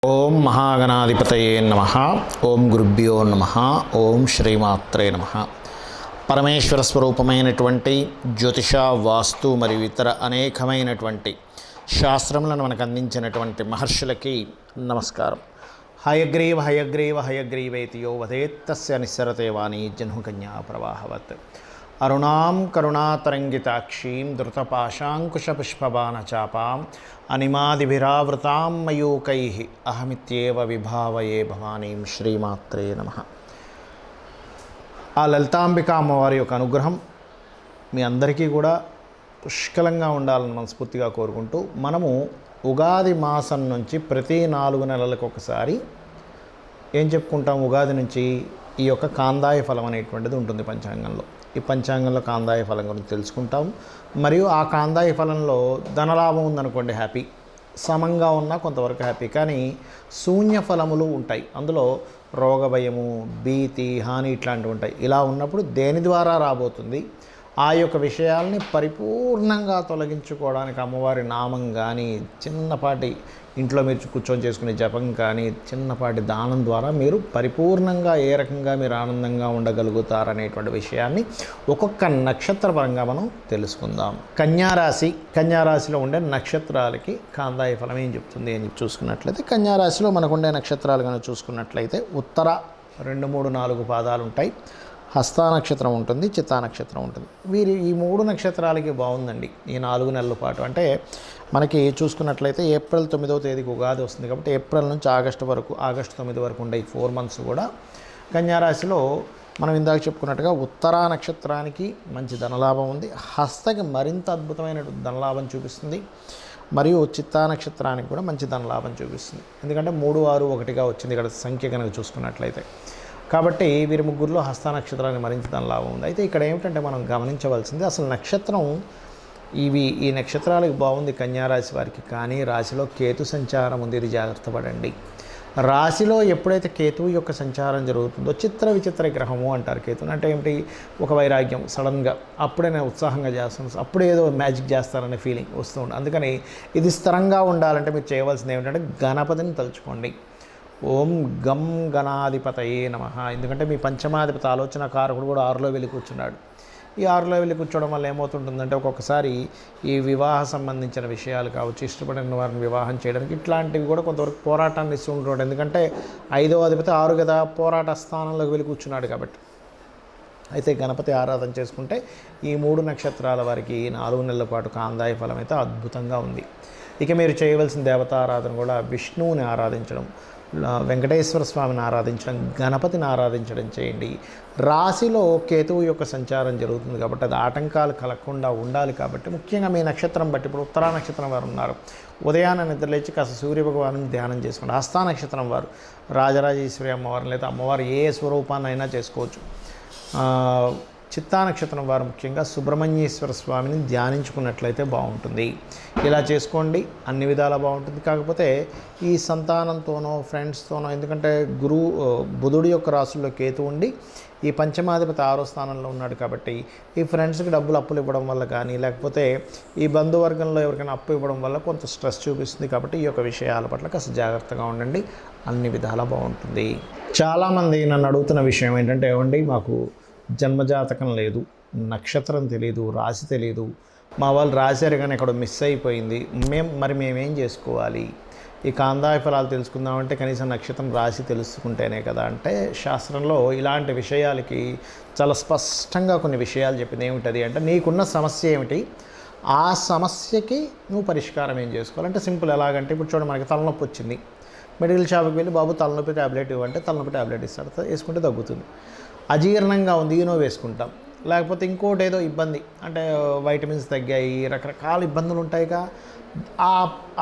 ఓం మహాగణాధిపతయే నమః. ఓం గురుభ్యో నమః. ఓం శ్రీమాత్రే నమః. పరమేశ్వర స్వరూపమైనటువంటి జ్యోతిష, వాస్తు మరియు ఇతర అనేకమైనటువంటి శాస్త్రములను మనకు అందించినటువంటి మహర్షులకి నమస్కారం. హయగ్రీవ హయగ్రీవ హయగ్రీవేతి యో వదేత్తస్య నిస్సరతే వాణి జహ్నుకన్యా ప్రవాహవత్. అరుణాం కరుణాతరంగితాక్షీం ధృతపాశాంకుశపుష్పబాణచాపాం అనిమాదిభిరావృతాం మయూకైః అహమిత్యేవ విభావయే భవానీం. శ్రీమాత్రే నమః. ఆ లలితాంబిక అమ్మవారి యొక్క అనుగ్రహం మీ అందరికీ కూడా పుష్కలంగా ఉండాలని మనస్ఫూర్తిగా కోరుకుంటూ, మనము ఉగాది మాసం నుంచి ప్రతి 4 నెలలకు ఒకసారి ఏం చెప్పుకుంటాం? ఉగాది నుంచి ఈ యొక్క కాందాయ ఫలం అనేటువంటిది ఉంటుంది పంచాంగంలో. ఈ పంచాంగంలో కాందాయ ఫలం గురించి తెలుసుకుంటాం. మరియు ఆ కాందాయ ఫలంలో ధనలాభం ఉందనుకోండి, హ్యాపీ. సమంగా ఉన్నా కొంతవరకు హ్యాపీ. కానీ శూన్య ఫలములు ఉంటాయి, అందులో రోగ భయము, భీతి, హాని ఇట్లాంటివి ఉంటాయి. ఇలా ఉన్నప్పుడు దేని ద్వారా రాబోతుంది, ఆ యొక్క విషయాల్ని పరిపూర్ణంగా తొలగించుకోవడానికి అమ్మవారి నామం కానీ, చిన్నపాటి ఇంట్లో మీరు కూర్చొని చేసుకునే జపం కానీ, చిన్నపాటి దానం ద్వారా మీరు పరిపూర్ణంగా ఏ రకంగా మీరు ఆనందంగా ఉండగలుగుతారనేటువంటి విషయాన్ని ఒక్కొక్క నక్షత్రపరంగా మనం తెలుసుకుందాం. కన్యారాశి, కన్యారాశిలో ఉండే నక్షత్రాలకి కాందాయ ఫలం ఏం చెప్తుంది అని చూసుకున్నట్లయితే, కన్యారాశిలో మనకు ఉండే నక్షత్రాలు కనుక చూసుకున్నట్లయితే ఉత్తర 2, 3, 4 పాదాలు ఉంటాయి. హస్తా నక్షత్రం ఉంటుంది, చిత్తా నక్షత్రం ఉంటుంది. వీరి ఈ 3 నక్షత్రాలకి బాగుందండి ఈ 4 నెలల పాటు. అంటే మనకి చూసుకున్నట్లయితే ఏప్రిల్ 9వ తేదీకి ఉగాది వస్తుంది కాబట్టి ఏప్రిల్ నుంచి ఆగస్టు 9 వరకు ఉండే ఈ 4 మంత్స్ కూడా కన్యారాశిలో మనం ఇందాక చెప్పుకున్నట్టుగా ఉత్తరా నక్షత్రానికి మంచి ధనలాభం ఉంది. హస్తకి మరింత అద్భుతమైన ధనలాభం చూపిస్తుంది. మరియు చిత్తా నక్షత్రానికి కూడా మంచి ధనలాభం చూపిస్తుంది. ఎందుకంటే 3, 6, 1గా వచ్చింది ఇక్కడ సంఖ్య కనుక చూసుకున్నట్లయితే. కాబట్టి వీరి ముగ్గురులో హస్త నక్షత్రానికి మరింత ధనలాభం ఉంది. అయితే ఇక్కడ ఏమిటంటే మనం గమనించవలసింది, అసలు నక్షత్రం ఈ నక్షత్రాలకు బాగుంది కన్యారాశి వారికి. కానీ రాశిలో కేతు సంచారం ఉంది, ఇది జాగ్రత్త పడండి. రాశిలో ఎప్పుడైతే కేతువు యొక్క సంచారం జరుగుతుందో చిత్ర విచిత్ర గ్రహము అంటారు కేతుని. అంటే ఏమిటి? ఒక వైరాగ్యం, సడన్గా అప్పుడే నేను ఉత్సాహంగా చేస్తాను, అప్పుడే ఏదో మ్యాజిక్ చేస్తారనే ఫీలింగ్ వస్తూ ఉంటుంది. అందుకని ఇది స్థిరంగా ఉండాలంటే మీరు చేయవలసింది ఏమిటంటే గణపతిని తలుచుకోండి. ఓం గం గణాధిపతయే నమః. ఎందుకంటే మీ పంచమాధిపతి ఆలోచన కారకుడు కూడా 6లో వెళ్ళి కూర్చున్నాడు. ఈ 6లో వెళ్ళి కూర్చోవడం వల్ల ఏమవుతుంటుందంటే ఒక్కొక్కసారి ఈ వివాహ సంబంధించిన విషయాలు కావచ్చు, ఇష్టపడిన వారిని వివాహం చేయడానికి ఇట్లాంటివి కూడా కొంతవరకు పోరాటాన్ని ఇస్తూ ఉంటున్నాడు. ఎందుకంటే 5వ అధిపతి 6 కదా, పోరాట స్థానంలోకి వెళ్ళి కూర్చున్నాడు కాబట్టి. అయితే గణపతి ఆరాధన చేసుకుంటే ఈ 3 నక్షత్రాల వారికి 4 నెలల పాటు కాందాయ ఫలం అయితే అద్భుతంగా ఉంది. ఇక మీరు చేయవలసిన దేవతారాధన కూడా విష్ణువుని ఆరాధించడం, వెంకటేశ్వర స్వామిని ఆరాధించడం, గణపతిని ఆరాధించడం చేయండి. రాశిలో కేతువు యొక్క సంచారం జరుగుతుంది కాబట్టి అది ఆటంకాలు కలగకుండా ఉండాలి. కాబట్టి ముఖ్యంగా మీ నక్షత్రం బట్టి, ఇప్పుడు ఉత్తరా నక్షత్రం వారు ఉన్నారు, ఉదయాన్నే నిద్రలేచి కాస్త సూర్యభగవాను ధ్యానం చేసుకోండి. హస్తా నక్షత్రం వారు రాజరాజేశ్వరి అమ్మవారిని లేదా అమ్మవారు ఏ స్వరూపాన్ని అయినా చేసుకోవచ్చు. చిత్తా నక్షత్రం వారు ముఖ్యంగా సుబ్రహ్మణ్యేశ్వర స్వామిని ధ్యానించుకున్నట్లయితే బాగుంటుంది. ఇలా చేసుకోండి, అన్ని విధాలా బాగుంటుంది. కాకపోతే ఈ సంతానంతోనో ఫ్రెండ్స్తోనో, ఎందుకంటే బుధుడి యొక్క రాశుల్లో కేతు ఉండి ఈ పంచమాధిపతి 6వ స్థానంలో ఉన్నాడు కాబట్టి ఈ ఫ్రెండ్స్కి అప్పులు ఇవ్వడం వల్ల కానీ, లేకపోతే ఈ బంధువర్గంలో ఎవరికైనా అప్పు ఇవ్వడం వల్ల కొంత స్ట్రెస్ చూపిస్తుంది. కాబట్టి ఈ యొక్క విషయాల పట్ల కాస్త జాగ్రత్తగా ఉండండి, అన్ని విధాలా బాగుంటుంది. చాలామంది నన్ను అడుగుతున్న విషయం ఏంటంటే, ఏమండి మాకు జన్మజాతకం లేదు, నక్షత్రం తెలియదు, రాశి తెలియదు, మా వాళ్ళు రాశారు కానీ ఎక్కడో మిస్ అయిపోయింది, మేమేం చేసుకోవాలి? ఈ కాందాయ ఫలాలు తెలుసుకుందామంటే కనీసం నక్షత్రం, రాశి తెలుసుకుంటేనే కదా. అంటే శాస్త్రంలో ఇలాంటి విషయాలకి చాలా స్పష్టంగా కొన్ని విషయాలు చెప్పింది. ఏమిటది అంటే, నీకున్న సమస్య ఏమిటి, ఆ సమస్యకి నువ్వు పరిష్కారం ఏం చేసుకోవాలంటే సింపుల్. ఎలాగంటే ఇప్పుడు చూడండి, మనకి తలనొప్పి వచ్చింది, మెడికల్ షాప్కి వెళ్ళి బాబు తలనొప్పి ట్యాబ్లెట్ ఇవ్వంటే తలనొప్పి ట్యాబ్లెట్ ఇస్తాడు, వేసుకుంటే తగ్గుతుంది. అజీర్ణంగా ఉంది, ఈనో వేసుకుంటాం. లేకపోతే ఇంకోటి ఏదో ఇబ్బంది, అంటే వైటమిన్స్ తగ్గాయి, రకరకాల ఇబ్బందులు ఉంటాయిగా.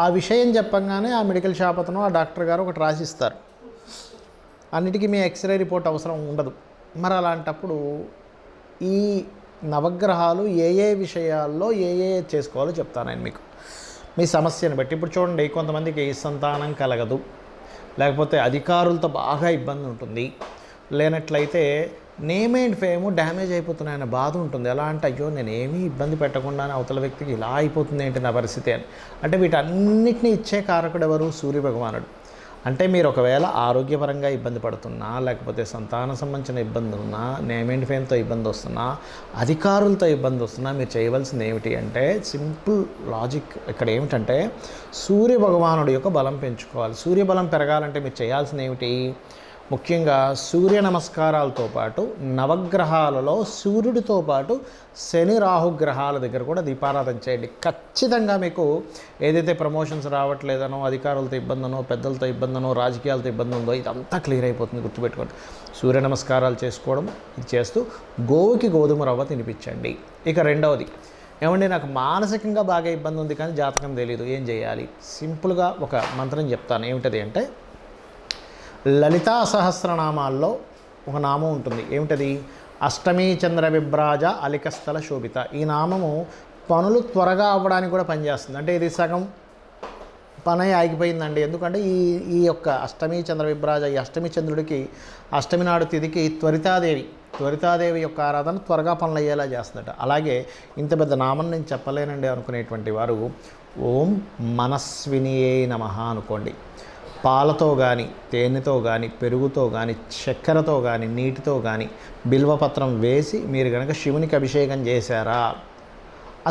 ఆ విషయం చెప్పంగానే ఆ మెడికల్ షాప్ అతను, ఆ డాక్టర్ గారు ఒకటి రాసిస్తారు. అన్నిటికీ మీ ఎక్స్రే రిపోర్ట్ అవసరం ఉండదు. మరి అలాంటప్పుడు ఈ నవగ్రహాలు ఏ విషయాల్లో ఏ చేసుకోవాలో చెప్తాను నేను మీకు, మీ సమస్యను బట్టి. ఇప్పుడు చూడండి, కొంతమందికి సంతానం కలగదు, లేకపోతే అధికారులతో బాగా ఇబ్బంది ఉంటుంది, లేనట్లయితే నేమ్ అండ్ ఫేమ్ డ్యామేజ్ అయిపోతున్నాయన్న బాధ ఉంటుంది. ఎలా అంటే, అయ్యో నేను ఏమీ ఇబ్బంది పెట్టకుండానే అవతల వ్యక్తికి ఇలా అయిపోతుంది ఏంటి నా పరిస్థితి అని. అంటే వీటన్నిటిని ఇచ్చే కారకుడు ఎవరు? సూర్యభగవానుడు. అంటే మీరు ఒకవేళ ఆరోగ్యపరంగా ఇబ్బంది పడుతున్నా, లేకపోతే సంతాన సంబంధించిన ఇబ్బంది ఉన్నా, నేమ్ అండ్ ఫేమ్తో ఇబ్బంది వస్తున్నా, అధికారులతో ఇబ్బంది వస్తున్నా, మీరు చేయవలసింది ఏమిటి అంటే సింపుల్ లాజిక్ ఇక్కడ ఏమిటంటే సూర్య భగవానుడి యొక్క బలం పెంచుకోవాలి. సూర్య బలం పెరగాలంటే మీరు చేయాల్సింది ఏమిటి? ముఖ్యంగా సూర్య నమస్కారాలతో పాటు నవగ్రహాలలో సూర్యుడితో పాటు శని రాహుగ్రహాల దగ్గర కూడా దీపారాధన చేయండి. ఖచ్చితంగా మీకు ఏదైతే ప్రమోషన్స్ రావట్లేదనో, అధికారులతో ఇబ్బందనో, పెద్దలతో ఇబ్బందనో, రాజకీయాలతో ఇబ్బంది ఉందో ఇదంతా క్లియర్ అయిపోతుంది. గుర్తుపెట్టుకోండి. సూర్య నమస్కారాలు చేసుకోవడం ఇది చేస్తూ గోవుకి గోధుమ రవ్వ తినిపించండి. ఇక రెండవది, ఏమండి నాకు మానసికంగా బాగా ఇబ్బంది ఉంది కానీ జాతకం తెలియదు, ఏం చేయాలి? సింపుల్గా ఒక మంత్రం చెప్తాను. ఏమిటది అంటే లలితా సహస్రనామాల్లో ఒక నామం ఉంటుంది. ఏమిటది? అష్టమీ చంద్ర విభ్రాజ అలికస్థల శోభిత. ఈ నామము పనులు త్వరగా అవ్వడానికి కూడా పనిచేస్తుంది. అంటే ఇది సగం పని ఆగిపోయిందండి, ఎందుకంటే ఈ యొక్క అష్టమీ చంద్ర విభ్రాజ, ఈ అష్టమి చంద్రుడికి అష్టమి నాడు తిథికి త్వరితాదేవి యొక్క ఆరాధన త్వరగా పనులు అయ్యేలా చేస్తుందట. అలాగే ఇంత పెద్ద నామం నేను చెప్పలేనండి అనుకునేటువంటి వారు ఓం మనస్వినియే నమః అనుకోండి. పాలతో కానీ, తేనెతో కానీ, పెరుగుతో కానీ, చక్కెరతో కానీ, నీటితో కానీ బిల్వపత్రం వేసి మీరు కనుక శివునికి అభిషేకం చేశారా,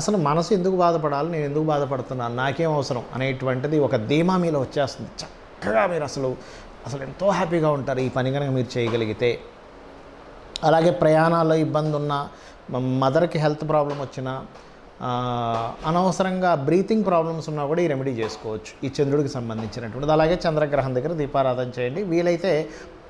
అసలు మనసు ఎందుకు బాధపడాలి, నేను ఎందుకు బాధపడుతున్నాను, నాకేం అవసరం అనేటువంటిది ఒక ధీమా మీలో వచ్చేస్తుంది. చక్కగా మీరు అసలు ఎంతో హ్యాపీగా ఉంటారు ఈ పని కనుక మీరు చేయగలిగితే. అలాగే ప్రయాణాల్లో ఇబ్బంది ఉన్న, మదర్కి హెల్త్ ప్రాబ్లం వచ్చినా, అనవసరంగా బ్రీతింగ్ ప్రాబ్లమ్స్ ఉన్నా కూడా ఈ రెమెడీ చేసుకోవచ్చు ఈ చంద్రుడికి సంబంధించినటువంటిది. అలాగే చంద్రగ్రహం దగ్గర దీపారాధన చేయండి. వీలైతే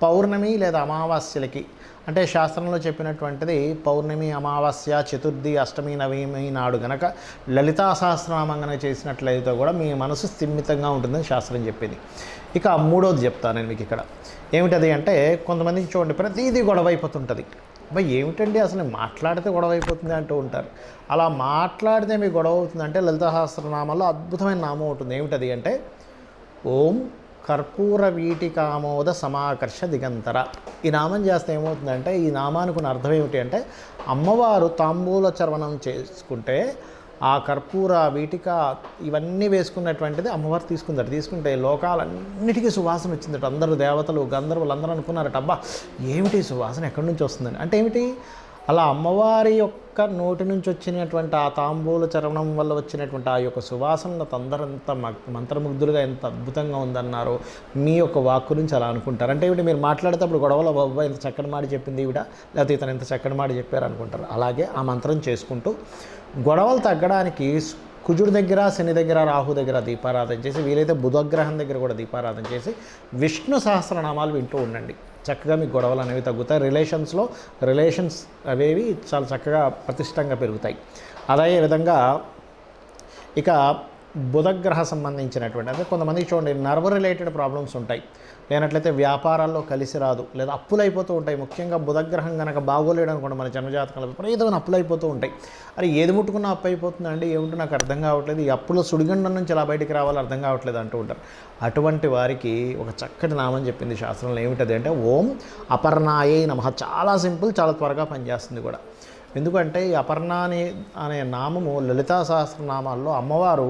పౌర్ణమి లేదా అమావాస్యలకి, అంటే శాస్త్రంలో చెప్పినటువంటిది పౌర్ణమి, అమావాస్య, చతుర్థి, అష్టమి, నవమి నాడు గనక లలితా సహస్రనామం కనుక చేసినట్లయితే కూడా మీ మనసు స్థిమితంగా ఉంటుందని శాస్త్రం చెప్పింది. ఇక మూడోది చెప్తాను నేను మీకు ఇక్కడ. ఏమిటది అంటే కొంతమందికి చూడండి ప్రతిదీ గొడవ అయిపోతుంటుంది. ఏమిటండి అసలు మాట్లాడితే గొడవ అయిపోతుంది అంటూ ఉంటారు. అలా మాట్లాడితే మీకు గొడవ అవుతుందంటే లలితా సహస్రనామాల్లో అద్భుతమైన నామం ఉంటుంది. ఏమిటది అంటే ఓం కర్పూర వీటికామోద సమాకర్ష దిగంతర. ఈ నామం చేస్తే ఏమవుతుందంటే, ఈ నామానికి ఉన్న అర్థం ఏమిటి అంటే అమ్మవారు తాంబూల చర్వణం చేసుకుంటే ఆ కర్పూర వీటిక ఇవన్నీ వేసుకున్నటువంటిది అమ్మవారు తీసుకుంటే లోకాలన్నిటికీ సువాసన వచ్చిందట. అందరూ దేవతలు, గంధర్వులు అందరూ అనుకున్నారట, అబ్బా ఏమిటి సువాసన ఎక్కడి నుంచి వస్తుందని. అంటే ఏమిటి? అలా అమ్మవారి యొక్క నోటి నుంచి వచ్చినటువంటి ఆ తాంబూల చరణం వల్ల వచ్చినటువంటి ఆ యొక్క సువాసన అందరంత మంత్రముగ్ధులుగా ఎంత అద్భుతంగా ఉందన్నారో మీ యొక్క వాక్కు నుంచి అలా అనుకుంటారు. అంటే ఏమిటి? మీరు మాట్లాడేటప్పుడు గొడవలో బాబా ఇంత చక్కటి మాట చెప్పింది ఈవిడ, లేకపోతే ఇతను ఇంత చక్కటి మాట చెప్పారు అనుకుంటారు. అలాగే ఆ మంత్రం చేసుకుంటూ గొడవలు తగ్గడానికి కుజుడి దగ్గర, శని దగ్గర, రాహు దగ్గర దీపారాధన చేసి, వీలైతే బుధగ్రహం దగ్గర కూడా దీపారాధన చేసి విష్ణు సహస్రనామాలు వింటూ ఉండండి. చక్కగా మీకు గొడవలు అనేవి తగ్గుతాయి. రిలేషన్స్ అవేవి చాలా చక్కగా ప్రతిష్టంగా పెరుగుతాయి. అదే విధంగా ఇక బుధగ్రహ సంబంధించినటువంటి, అంటే కొంతమందికి చూడండి నర్వ్ రిలేటెడ్ ప్రాబ్లమ్స్ ఉంటాయి, లేనట్లయితే వ్యాపారాల్లో కలిసి రాదు, లేదా అప్పులు అయిపోతూ ఉంటాయి. ముఖ్యంగా బుధగ్రహం కనుక బాగోలేడు అనుకోండి మన జన్మజాతకంలో విపరీతమైన అప్పులు అయిపోతూ ఉంటాయి. అది ఏది ముట్టుకున్నా అప్పు అయిపోతుందండి, ఏమిటో నాకు అర్థం కావట్లేదు, ఈ అప్పుల సుడిగండం నుంచి ఎలా బయటికి రావాలో అర్థం కావట్లేదు అంటూ ఉంటారు. అటువంటి వారికి ఒక చక్కటి నామం చెప్పింది శాస్త్రంలో. ఏమిటది అంటే ఓం అపర్ణాయే నమః. చాలా సింపుల్, చాలా త్వరగా పనిచేస్తుంది కూడా. ఎందుకంటే ఈ అపర్ణాని అనే నామము లలితా సహస్రనామాల్లో అమ్మవారు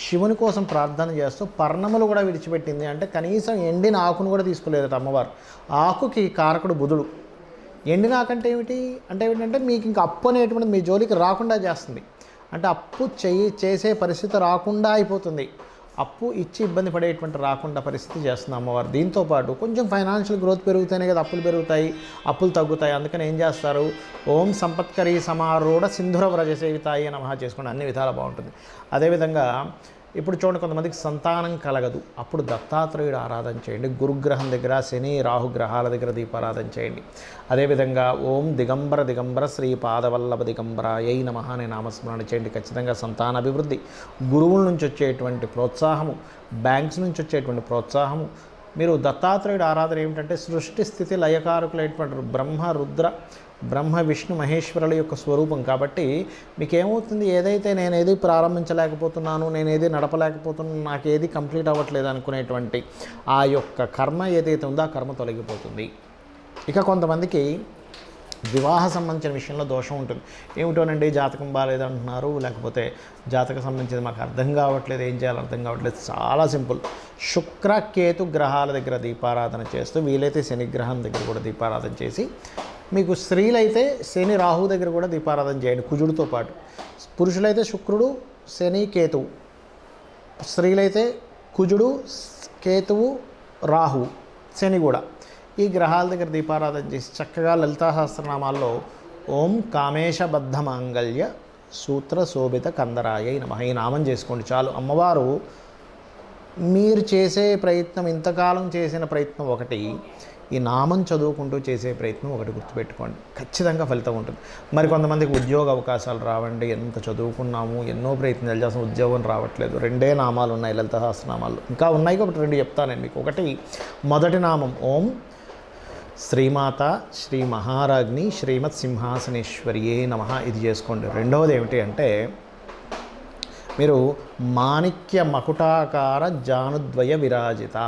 శివుని కోసం ప్రార్థన చేస్తూ పర్ణములు కూడా విడిచిపెట్టింది. అంటే కనీసం ఎండిన ఆకును కూడా తీసుకోలేదట అమ్మవారు. ఆకుకి కారకుడు బుధుడు. ఎండిన ఆకంటే ఏమిటి అంటే ఏమిటంటే మీకు ఇంకా అప్పు అనేటువంటిది మీ జోలికి రాకుండా చేస్తుంది. అంటే అప్పు చేసే పరిస్థితి రాకుండా అయిపోతుంది. అప్పు ఇచ్చి ఇబ్బంది పడేటువంటి రాకుండా పరిస్థితి చేస్తుంది అమ్మవారు. దీంతోపాటు కొంచెం ఫైనాన్షియల్ గ్రోత్ పెరుగుతేనే కదా అప్పులు పెరుగుతాయి, అప్పులు తగ్గుతాయి. అందుకని ఏం చేస్తారు? ఓం సంపత్కరీ సమారూఢ సింధుర వ్రజ సేవితాయి నమః చేసుకోండి, అన్ని విధాలు బాగుంటుంది. అదేవిధంగా ఇప్పుడు చూడండి కొంతమందికి సంతానం కలగదు, అప్పుడు దత్తాత్రేయుడు ఆరాధన చేయండి. గురుగ్రహం దగ్గర, శని రాహు గ్రహాల దగ్గర దీపారాధన చేయండి. అదేవిధంగా ఓం దిగంబర శ్రీ పాదవల్లభ దిగంబరాయై నమః అనే నామస్మరణ చేయండి. ఖచ్చితంగా సంతాన అభివృద్ధి, గురువుల నుంచి వచ్చేటువంటి ప్రోత్సాహము, బ్యాంక్స్ నుంచి వచ్చేటువంటి ప్రోత్సాహము. మీరు దత్తాత్రేయుడు ఆరాధన ఏమిటంటే సృష్టి స్థితి లయకారకులైనటువంటి బ్రహ్మ విష్ణు మహేశ్వరుల యొక్క స్వరూపం. కాబట్టి మీకేమవుతుంది, ఏదైతే నేనేది ప్రారంభించలేకపోతున్నాను, నేనేది నడపలేకపోతున్నాను, నాకేది కంప్లీట్ అవ్వట్లేదు అనుకునేటువంటి ఆ యొక్క కర్మ ఏదైతే ఉందో ఆ కర్మ తొలగిపోతుంది. ఇక కొంతమందికి వివాహ సంబంధించిన విషయంలో దోషం ఉంటుంది. ఏమిటోనండి జాతకం బాగాలేదంటున్నారు, లేకపోతే జాతకం సంబంధించింది మాకు అర్థం కావట్లేదు, ఏం చేయాలో అర్థం కావట్లేదు. చాలా సింపుల్. శుక్ర కేతు గ్రహాల దగ్గర దీపారాధన చేస్తూ, వీలైతే శని గ్రహం దగ్గర కూడా దీపారాధన చేసి, మీకు స్త్రీలైతే శని రాహు దగ్గర కూడా దీపారాధన చేయండి కుజుడితో పాటు. పురుషులైతే శుక్రుడు శని కేతువు, స్త్రీలైతే కుజుడు కేతువు రాహు శని కూడా. ఈ గ్రహాల దగ్గర దీపారాధన చేసి చక్కగా లలితా సహస్రనామాల్లో ఓం కామేశబద్ధ మాంగళ్య సూత్ర శోభిత కందరాయ నమః ఈ నామం చేసుకోండి చాలు. అమ్మవారు మీరు చేసే ప్రయత్నం, ఇంతకాలం చేసిన ప్రయత్నం ఒకటి, ఈ నామం చదువుకుంటూ చేసే ప్రయత్నం ఒకటి గుర్తుపెట్టుకోండి, ఖచ్చితంగా ఫలితం ఉంటుంది. మరి కొంతమందికి ఉద్యోగ అవకాశాలు రావండి, ఎంత చదువుకున్నాము, ఎన్నో ప్రయత్నాలు చేసిన ఉద్యోగం రావట్లేదు. 2 నామాలు ఉన్నాయి లలిత సహస్రనామాలు, ఇంకా ఉన్నాయి కాబట్టి 2 చెప్తాను నేను మీకు. ఒకటి, మొదటి నామం ఓం శ్రీమాత శ్రీ మహారాజ్ని శ్రీమత్ సింహాసనేశ్వరియే నమః, ఇది చేసుకోండి. రెండవది ఏమిటి అంటే, మీరు మాణిక్య మకుటాకార జానుద్వయ విరాజిత,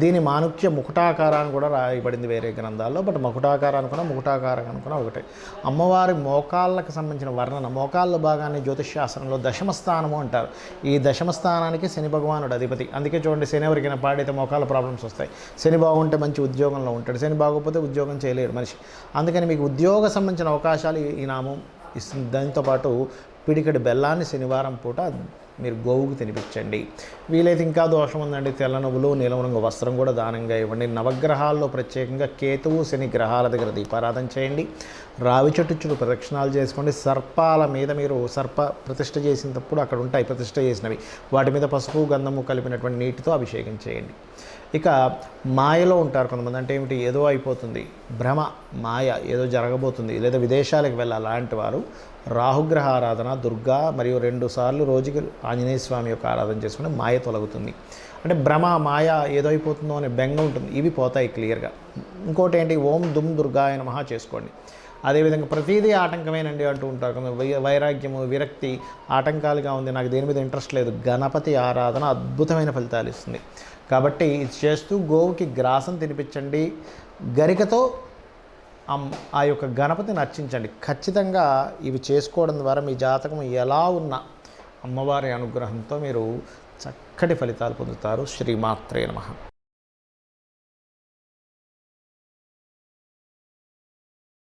దీని మాణిక్య ముకుటాకారాన్ని కూడా రాయబడింది వేరే గ్రంథాల్లో, బట్ మకుటాకారాన్ని కూడా ముకుటాకారం అనుకున్నా ఒకటే. అమ్మవారి మోకాళ్ళకు సంబంధించిన వర్ణన, మోకాళ్ళ భాగాన్ని జ్యోతిష్శాస్త్రంలో దశమ స్థానము అంటారు. ఈ దశమ స్థానానికి శని భగవానుడు అధిపతి. అందుకే చూడండి, శని ఎవరికైనా పాడైతే మోకాళ్ళ ప్రాబ్లమ్స్ వస్తాయి. శని బాగుంటే మంచి ఉద్యోగంలో ఉంటాడు, శని బాగోకపోతే ఉద్యోగం చేయలేడు మనిషి. అందుకని మీకు ఉద్యోగ సంబంధించిన అవకాశాలు ఈ నామం ఇస్తుంది. దాంతోపాటు పిడికడి బెల్లాన్ని శనివారం పూట మీరు గోవుకు తినిపించండి. వీలైతే ఇంకా దోషం ఉందండి, తెల్ల నువ్వులు నీలం రంగు వస్త్రం కూడా దానంగా ఇవ్వండి. నవగ్రహాల్లో ప్రత్యేకంగా కేతువు శని గ్రహాల దగ్గర దీపారాధన చేయండి. రావి చెట్టు చుట్టూ ప్రదక్షిణాలు చేసుకోండి. సర్పాల మీద మీరు సర్ప ప్రతిష్ఠ చేసినప్పుడు అక్కడ ఉంటాయి ప్రతిష్ఠ చేసినవి, వాటి మీద పసుపు గంధము కలిపినటువంటి నీటితో అభిషేకం చేయండి. ఇక మాయలో ఉంటారు కొంతమంది, అంటే ఏమిటి, ఏదో అయిపోతుంది, భ్రమ, మాయ, ఏదో జరగబోతుంది, లేదా విదేశాలకు వెళ్ళాలి, అలాంటి వారు రాహుగ్రహ ఆరాధన, దుర్గా మరియు 2 సార్లు రోజుకి ఆంజనేయ స్వామి యొక్క ఆరాధన చేసుకుని మాయ తొలగుతుంది. అంటే భ్రమ, మాయ, ఏదో అయిపోతుందో అనే బెంగ ఉంటుంది, ఇవి పోతాయి క్లియర్గా. ఇంకోటి ఏంటి, ఓం దుమ్ దుర్గాయ నమః చేసుకోండి. అదేవిధంగా ప్రతిదీ ఆటంకమేనండి అంటూ ఉంటారు, వైరాగ్యము, విరక్తి ఆటంకాలుగా ఉంది, నాకు దేని మీద ఇంట్రెస్ట్ లేదు, గణపతి ఆరాధన అద్భుతమైన ఫలితాలు ఇస్తుంది. కాబట్టి ఇది చేస్తూ గోవుకి గ్రాసం తినిపించండి, గరికతో ఆ యొక్క గణపతిని అర్చించండి. ఖచ్చితంగా ఇవి చేసుకోవడం ద్వారా మీ జాతకం ఎలా ఉన్నా అమ్మవారి అనుగ్రహంతో మీరు చక్కటి ఫలితాలు పొందుతారు. శ్రీమాత్రే నమః.